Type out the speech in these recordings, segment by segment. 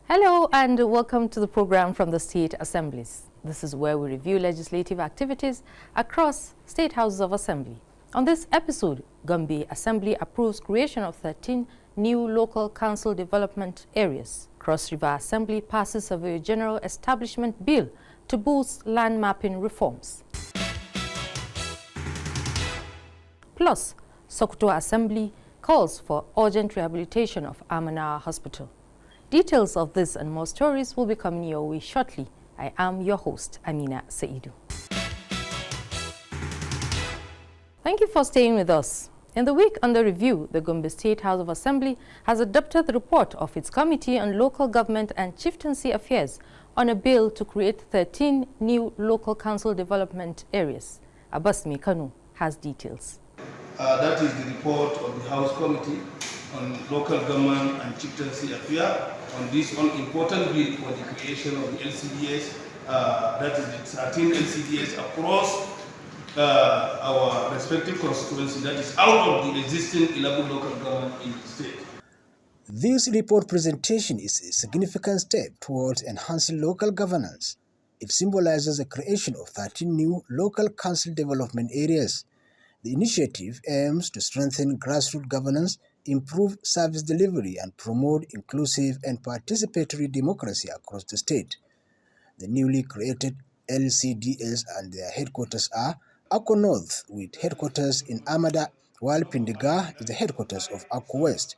Hello and welcome to the program from the State Assemblies. This is where we review legislative activities across State Houses of Assembly. On this episode, Gombe Assembly approves creation of 13 new local council development areas. Cross River Assembly passes Surveyor General Establishment Bill to boost land mapping reforms. Plus, Sokoto Assembly calls for urgent rehabilitation of Amana Hospital. Details of this and more stories will be coming your way shortly. I am your host, Amina Saidu. Thank you for staying with us. In the week under review, the Gombe State House of Assembly has adopted the report of its Committee on Local Government and Chieftaincy Affairs on a bill to create 13 new local council development areas. Abbasmi Kanu has details. That is the report of the House Committee on Local Government and Chieftaincy Affairs on this important bill for the creation of the LCDs, that is the 13 LCDs across our respective constituencies, that is out of the existing 11 local government in the state. This report presentation is a significant step towards enhancing local governance. It symbolizes the creation of 13 new local council development areas. The initiative aims to strengthen grassroots governance, improve service delivery, and promote inclusive and participatory democracy across the state. The newly created LCDs and their headquarters are Akko North, with headquarters in Amada, while Pindiga is the headquarters of Akko West.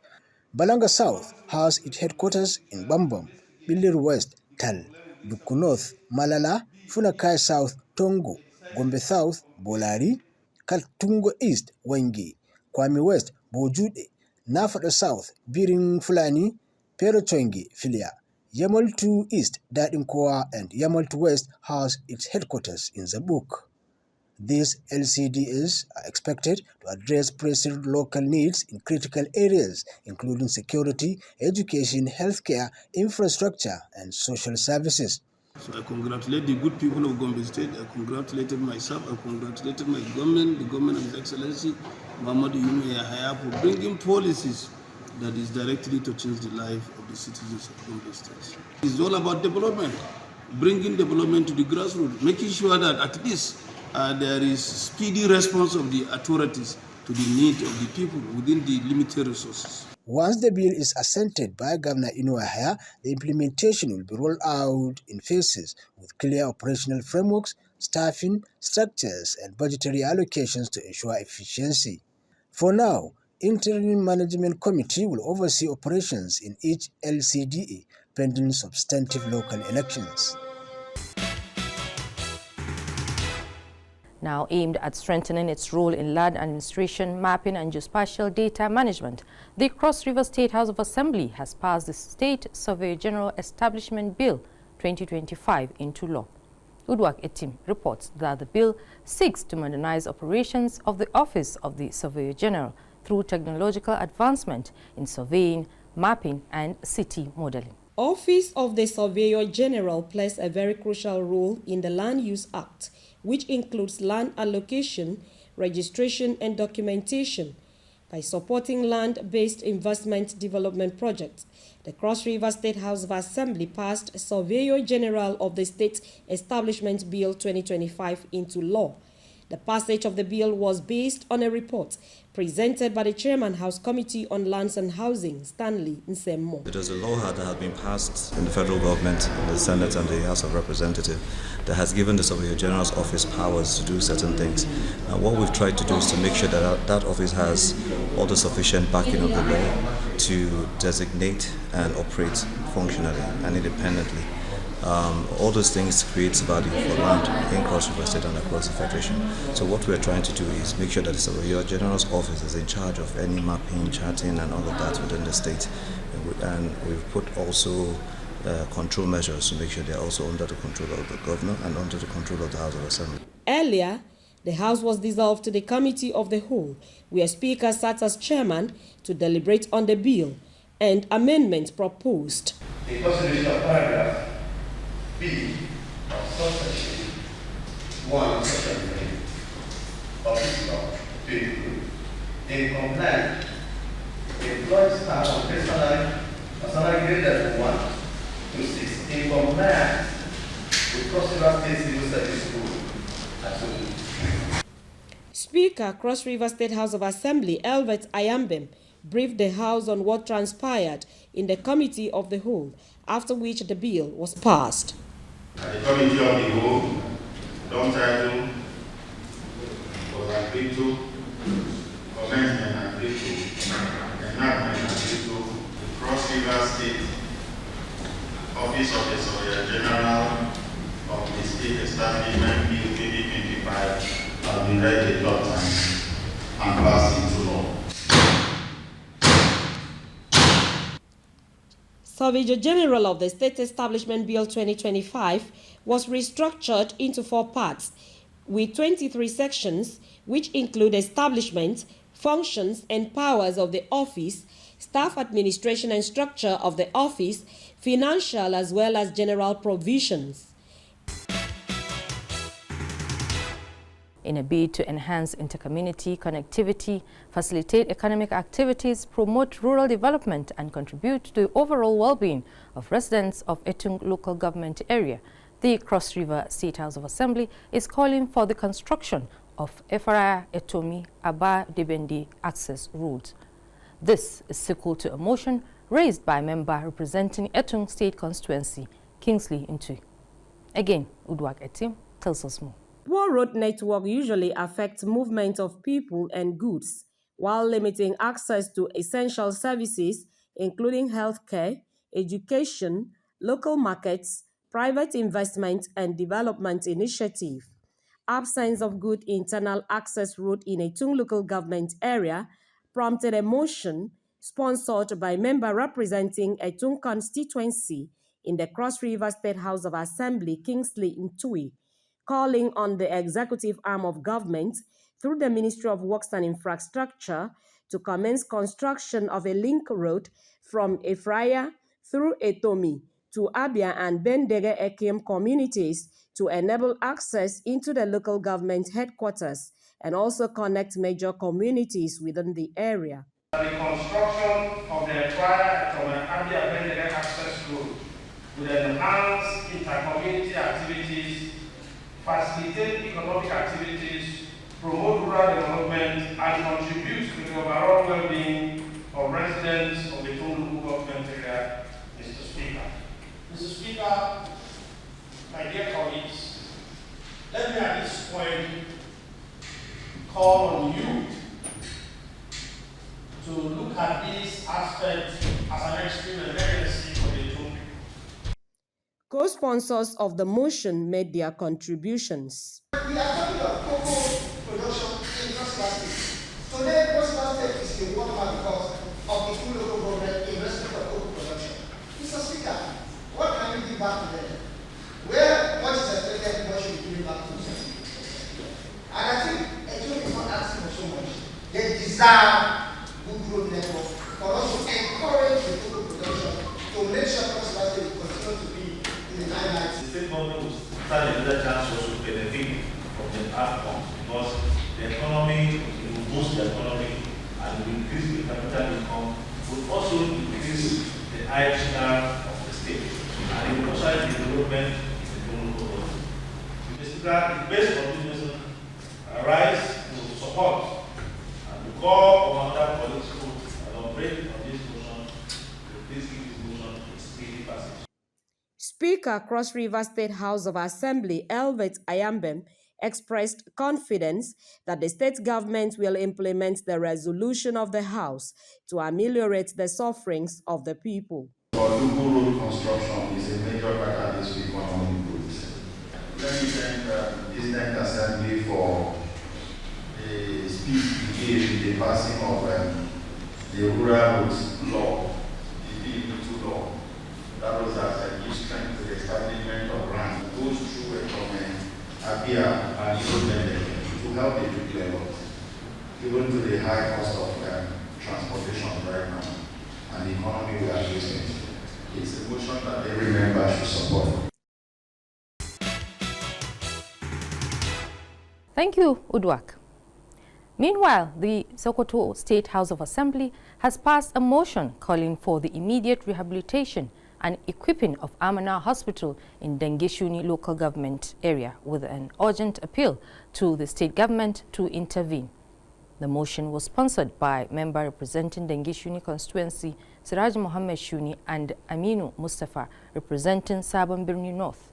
Balanga South has its headquarters in Bambam, Bilir West, Tal, Dukku North, Malala, Funakai South, Tongo, Gombe South, Bolari, Kaltungo East, Wengi, Kwame West, Bojude, Nafada South, Biring Fulani, Perochongi, Filia. Yamal 2 East, Dadinkoa, and Yamal 2 West has its headquarters in Zabuk. These LCDs are expected to address pressing local needs in critical areas, including security, education, healthcare, infrastructure, and social services. So I congratulate the good people of Gombe State. I congratulated myself. I congratulated my government, the government of His Excellency, Muhammadu Yahya, for bringing policies that is directly to change the life of the citizens of Gombe State. It's all about development, bringing development to the grassroots, making sure that at least there is speedy response of the authorities to the needs of the people within the limited resources. Once the bill is assented by Governor Inuahia, the implementation will be rolled out in phases with clear operational frameworks, staffing, structures, and budgetary allocations to ensure efficiency. For now, Interim Management Committee will oversee operations in each LCDA pending substantive local elections. Now aimed at strengthening its role in land administration, mapping, and geospatial data management, the Cross River State House of Assembly has passed the State Surveyor General Establishment Bill 2025 into law. Udwak Etim reports that the bill seeks to modernize operations of the Office of the Surveyor General through technological advancement in surveying, mapping, and city modeling. Office of the Surveyor General plays a very crucial role in the Land Use Act, which includes land allocation, registration, and documentation. By supporting land-based investment development projects, the Cross River State House of Assembly passed Surveyor General of the State Establishment Bill 2025 into law. The passage of the bill was based on a report presented by the Chairman House Committee on Lands and Housing, Stanley Nsemmo. It is a law that has been passed in the federal government, in the Senate and the House of Representatives that has given the Surveyor General's office powers to do certain things. And what we've tried to do is to make sure that that office has all the sufficient backing of the law to designate and operate functionally and independently. All those things creates value for land in Cross River State and across the Federation. So what we're trying to do is make sure that the Surveyor General's office is in charge of any mapping, charting, and all of that within the state. And we've put also control measures to make sure they're also under the control of the Governor and under the control of the House of Assembly. Earlier, the House was dissolved to the Committee of the Whole, where Speaker sat as chairman to deliberate on the bill and amendments proposed. The consideration of paragraph B of subsection 1 section 3 of this law to include in compliance employed staff on base salary or salary greater than 1 Rivers State Civil Service School, Assemblies. Speaker, Cross River State House of Assembly, Elvet Ayambem, briefed the House on what transpired in the Committee of the Whole, after which the bill was passed. At the Committee of the Whole, long title was agreed to, commencement agreed to, enactment agreed to. The Cross River State Office of the Surveyor General of the State Establishment Bill 2025 has been read a lot of times and passed into law. Surveyor General of the State Establishment Bill 2025 was restructured into 4 parts, with 23 sections, which include establishment, functions and powers of the office, staff administration and structure of the office, financial as well as general provisions. In a bid to enhance intercommunity connectivity, facilitate economic activities, promote rural development, and contribute to the overall well-being of residents of Etung local government area, the Cross River State House of Assembly is calling for the construction of Efara Etomi Aba Debendi access roads. This is sequel to a motion raised by a member representing Etung State Constituency, Kingsley Ntui. Again, Udwak Etim tells us more. Poor road network usually affects movement of people and goods, while limiting access to essential services, including healthcare, education, local markets, private investment and development initiative. Absence of good internal access route in a Etung local government area prompted a motion sponsored by member representing Etung constituency in the Cross River State House of Assembly, Kingsley Ntui, calling on the executive arm of government through the Ministry of Works and Infrastructure to commence construction of a link road from Efraya through Etomi to Abia and Bendege Ekim communities to enable access into the local government headquarters and also connect major communities within the area. The construction of the Efraya Etomi Abia Bendege access road will enhance intercommunity activities, facilitate economic activities, promote rural development, and contribute to the overall well-being of residents of the Etung local government area, Mr. Speaker. Mr. Speaker, my dear colleagues, let me at this point call on you to look at this aspect as an extreme emergency for the Etung. Co-sponsors of the motion made their contributions. We are talking of cocoa production in Cross River State. Today, Cross River State is the watermark because of the two local government in respect of cocoa production. Mr. Speaker, what can you give back to them? What is expected, what should we give back to them? And I think Etung is not asking for so much. They deserve good road network for us to encourage the cocoa production to make sure Cross River State will continue to be the state government will stand another chance also to benefit from the outcome because the economy will boost the economy and will increase the capital income, will also increase the IHR of the state and it will also help the development in the local government. Mr. Speaker, it's based on this reason, I rise to support and to call on other colleagues to elaborate on this motion to please give this motion a speedy passage. Speaker, Cross River State House of Assembly, Elvet Ayambem, expressed confidence that the state government will implement the resolution of the House to ameliorate the sufferings of the people. Local road construction is a major catalyst for economic growth. Let me thank this next assembly for the speech we gave in the passing of the rural roads law, the Bill law. That was as a gives strength to the establishment of grants goes through a government, Abia and to help the people level, given to the high cost of transportation right now and the economy we are facing. It's a motion that every member should support. Thank you, Udwak. Meanwhile, the Sokoto State House of Assembly has passed a motion calling for the immediate rehabilitation and equipping of Amana Hospital in Dengeshuni local government area with an urgent appeal to the state government to intervene. The motion was sponsored by member representing Dengeshuni constituency Siraj Mohammed Shuni and Aminu Mustafa representing Sabon Birni North.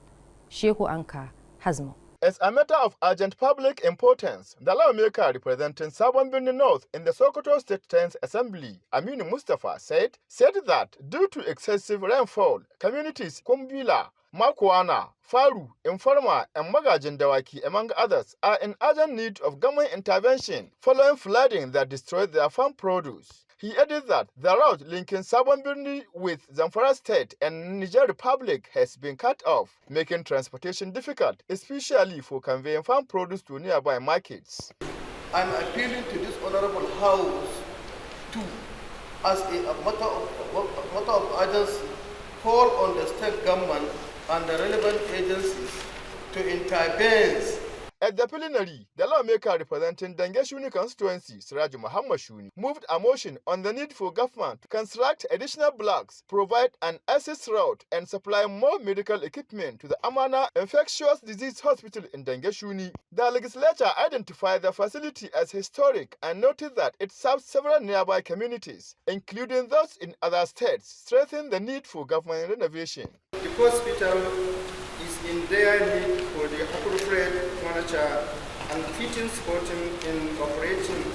Shehu Anka has more. As a matter of urgent public importance, the lawmaker representing Sabon Birni North in the Sokoto State 10th Assembly, Aminu Mustafa, said that due to excessive rainfall, communities Kumbila, Makwana, Faru, Informa, and Magajin Dawaki, among others, are in urgent need of government intervention following flooding that destroyed their farm produce. He added that the route linking Sabon Birni with Zamfara State and Niger Republic has been cut off, making transportation difficult, especially for conveying farm produce to nearby markets. I'm appealing to this honorable House to, as a matter of urgency, call on the state government and the relevant agencies to intervene. At the plenary, the lawmaker representing Dengeshuni constituency, Siraj Mohammed Shuni, moved a motion on the need for government to construct additional blocks, provide an access route, and supply more medical equipment to the Amana Infectious Disease Hospital in Dengeshuni. The legislature identified the facility as historic and noted that it serves several nearby communities, including those in other states, stressing the need for government renovation. The hospital is in dire need for the appropriate furniture and fitting supporting in operations.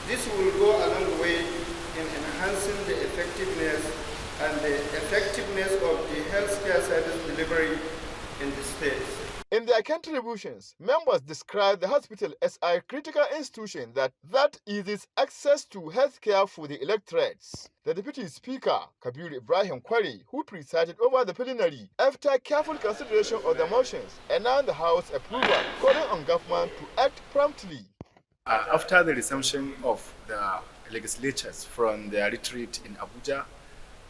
This will go a long way in enhancing the effectiveness of the healthcare service delivery in the state. In their contributions, members described the hospital as a critical institution that eases access to healthcare for the electorates. The Deputy Speaker, Kabir Ibrahim Kwari, who presided over the plenary, after careful consideration of the motions, announced the House approval, calling on government to act promptly. After the resumption of the legislatures from their retreat in Abuja,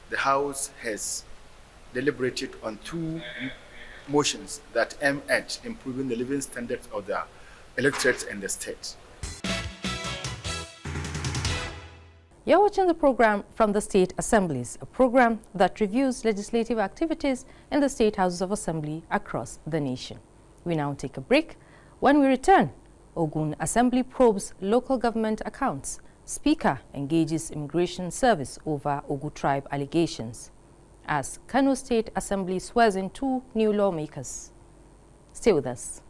the House has deliberated on two motions that aim at improving the living standards of the electorates in the state. You're watching the program from the State Assemblies, a program that reviews legislative activities in the State Houses of Assembly across the nation. We now take a break. When we return, Ogun Assembly probes local government accounts. Speaker engages Immigration Service over Ogu tribe allegations. As Kano State Assembly swears in two new lawmakers. Stay with us.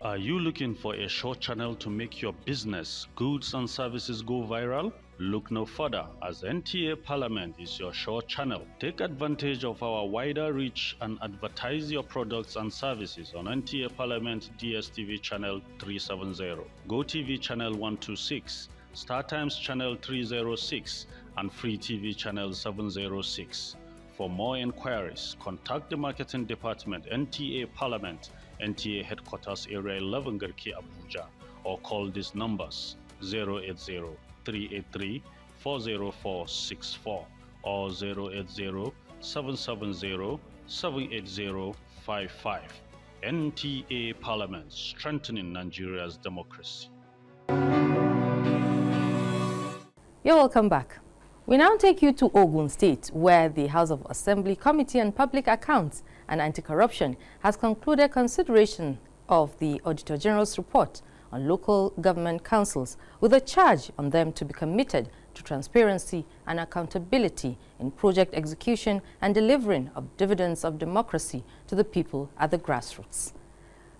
Are you looking for a short channel to make your business, goods and services go viral? Look no further, as NTA Parliament is your short channel. Take advantage of our wider reach and advertise your products and services on NTA Parliament DSTV channel 370, GoTV channel 126, StarTimes channel 306, and Free TV channel 706. For more inquiries, contact the Marketing Department, NTA Parliament, NTA Headquarters Area 11 Garki Abuja, or call these numbers 080-383-40464 or 080-770-78055. NTA Parliament, strengthening Nigeria's democracy. You're welcome back. We now take you to Ogun State, where the House of Assembly Committee on Public Accounts and Anti-Corruption has concluded consideration of the Auditor General's report on local government councils with a charge on them to be committed to transparency and accountability in project execution and delivering of dividends of democracy to the people at the grassroots.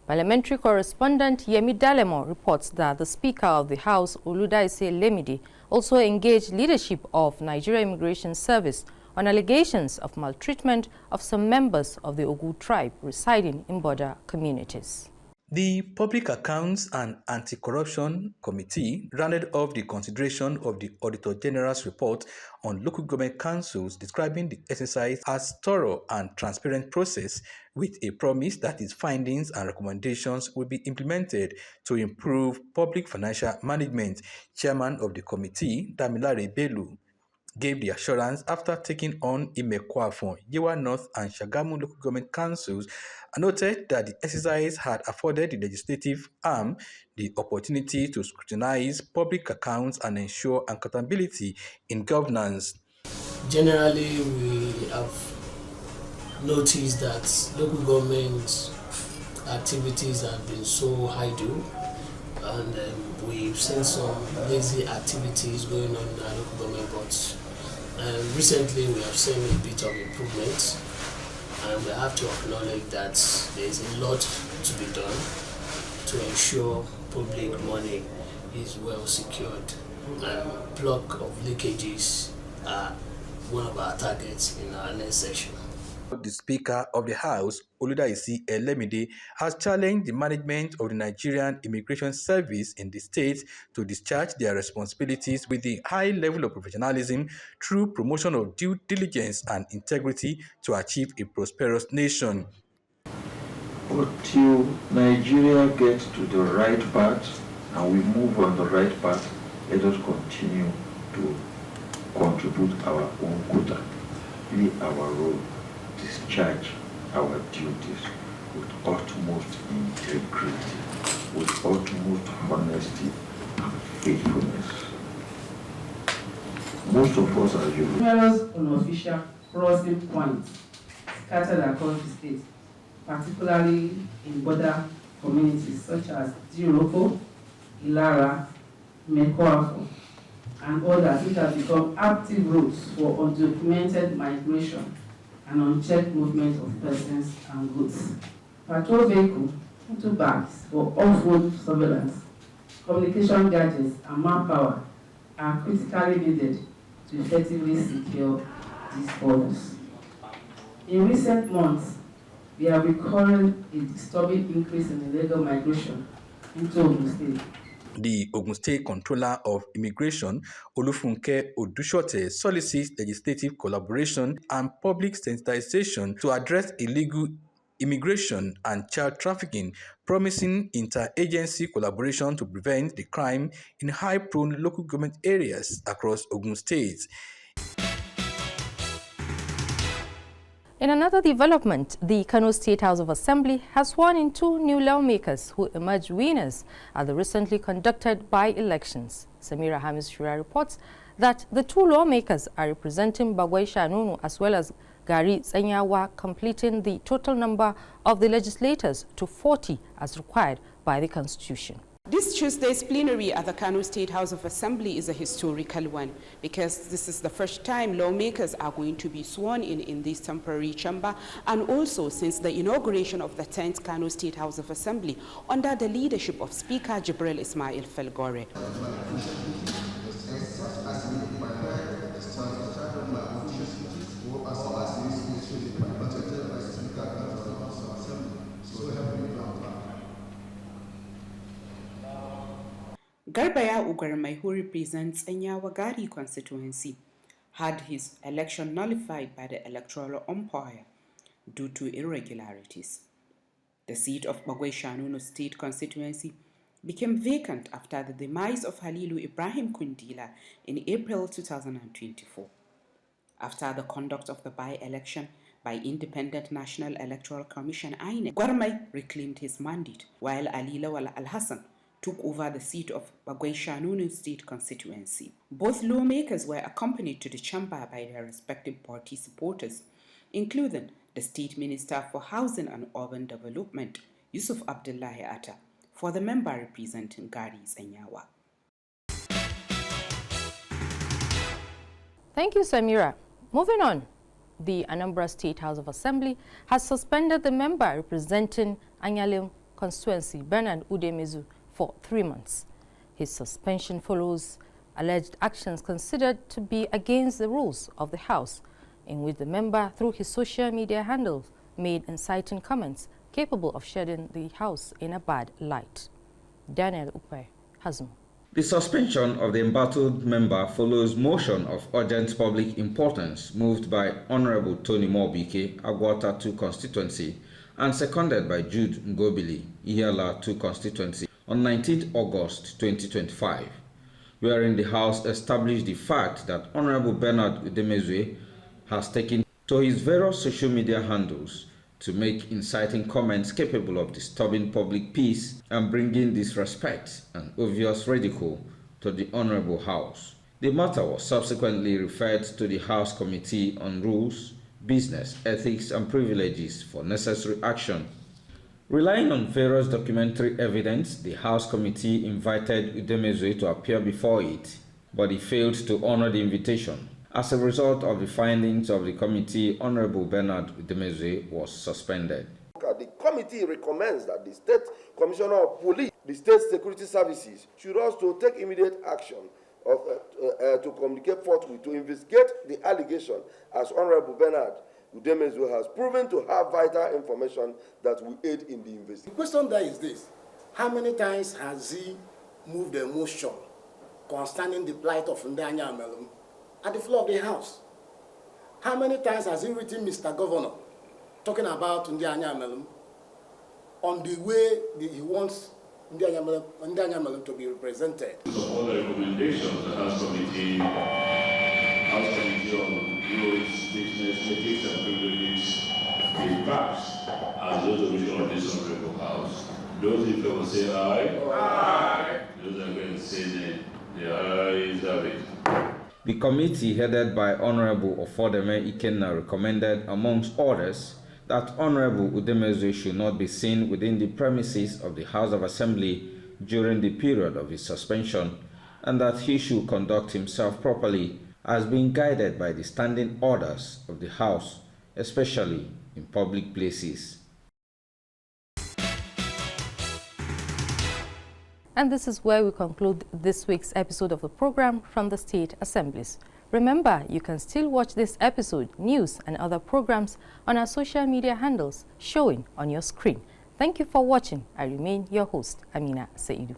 Parliamentary correspondent Yemi Dalemo reports that the Speaker of the House, Oludaise Lemide, also engaged leadership of Nigerian Immigration Service on allegations of maltreatment of some members of the Ogu tribe residing in border communities. The Public Accounts and Anti-Corruption Committee rounded off the consideration of the Auditor General's report on local government councils, describing the exercise as thorough and transparent process with a promise that its findings and recommendations will be implemented to improve public financial management. Chairman of the committee, Damilare Bello, gave the assurance after taking on Imekwafon, Yewa North and Shagamu local government councils, and noted that the exercise had afforded the legislative arm the opportunity to scrutinize public accounts and ensure accountability in governance. Generally, we have noticed that local government activities have been so idle, and we've seen some lazy activities going on in our local government, but recently we have seen a bit of improvement, and we have to acknowledge that there is a lot to be done to ensure public money is well secured, and block of leakages are one of our targets in our next session. The Speaker of the House, Oludaisi Elemide, has challenged the management of the Nigerian Immigration Service in the state to discharge their responsibilities with a high level of professionalism through promotion of due diligence and integrity to achieve a prosperous nation. But till Nigeria gets to the right path and we move on the right path, let us continue to contribute our own quota, play our role, discharge our duties with utmost integrity, with utmost honesty and faithfulness. Most of us are human. Numerous unofficial crossing points scattered across the state, particularly in border communities such as Diroko, Ilara, Mekwafo, and others, which have become active routes for undocumented migration and unchecked movement of persons and goods. Patrol vehicle, motorbikes for off-road surveillance, communication gadgets, and manpower are critically needed to effectively secure these borders. In recent months, we have recorded a disturbing increase in illegal migration into Ogun State. The Ogun State Controller of Immigration, Olufunke Odushote, solicits legislative collaboration and public sensitization to address illegal immigration and child trafficking, promising interagency collaboration to prevent the crime in high-prone local government areas across Ogun State. In another development, the Kano State House of Assembly has sworn in 2 new lawmakers who emerged winners at the recently conducted by-elections. Samira Hamis Shura reports that the 2 lawmakers are representing Bagwai Shanunu as well as Gari Tsanyawa, completing the total number of the legislators to 40 as required by the Constitution. This Tuesday's plenary at the Kano State House of Assembly is a historical one because this is the first time lawmakers are going to be sworn in this temporary chamber, and also since the inauguration of the 10th Kano State House of Assembly under the leadership of Speaker Jibril Ismail Felgore. Garbaya Ugarmai, who represents Enyawagari constituency, had his election nullified by the electoral umpire due to irregularities. The seat of Bagwai Shanunu State constituency became vacant after the demise of Halilu Ibrahim Kundila in April 2024. After the conduct of the by-election by Independent National Electoral Commission INEC, Gwarmai reclaimed his mandate, while Ali Lawal Al-Hassan took over the seat of Bagwai Shanunu State constituency. Both lawmakers were accompanied to the chamber by their respective party supporters, including the State Minister for Housing and Urban Development, Yusuf Abdullahi Atta, for the member representing Garis Enyawa. Thank you, Samira. Moving on, the Anambra State House of Assembly has suspended the member representing Anyalem constituency, Bernard Udemezu, for 3 months. His suspension follows alleged actions considered to be against the rules of the House, in which the member, through his social media handles, made inciting comments capable of shedding the House in a bad light. Daniel Upe has more. The suspension of the embattled member follows motion of urgent public importance moved by Honorable Tony Mobike, Agwata 2 constituency, and seconded by Jude Ngobili, Ihiala 2 constituency, on 19th August 2025, wherein the House established the fact that Honorable Bernard Udemezue has taken to his various social media handles to make inciting comments capable of disturbing public peace and bringing disrespect and obvious ridicule to the Honorable House. The matter was subsequently referred to the House Committee on Rules, Business, Ethics and Privileges for necessary action. Relying on various documentary evidence, the House Committee invited Udemezue to appear before it, but he failed to honor the invitation. As a result of the findings of the committee, Honorable Bernard Udemezue was suspended. The committee recommends that the State Commissioner of Police, the State Security Services, should also take immediate action to communicate forthwith to investigate the allegation, as Honorable Bernard Udemezue has proven to have vital information that will aid in the investigation. The question there is this: how many times has he moved a motion concerning the plight of Ndanya Amelum at the floor of the House? How many times has he written Mr. Governor talking about Ndanya Amelum on the way he wants Ndanya Amelum to be represented? All the recommendations the House Committee on Rules, Business, Ethics and Privileges will pass as resolution of this Honorable House. Those in favor say aye. Aye. Those against say nay. The ayes have it. The committee, headed by Honorable Ofodeme Ikenna, recommended, amongst others, that Honorable Udemezue should not be seen within the premises of the House of Assembly during the period of his suspension, and that he should conduct himself properly as being guided by the standing orders of the House, especially in public places. And this is where we conclude this week's episode of the program from the State Assemblies. Remember, you can still watch this episode, news and other programs on our social media handles showing on your screen. Thank you for watching. I remain your host, Amina Saidu.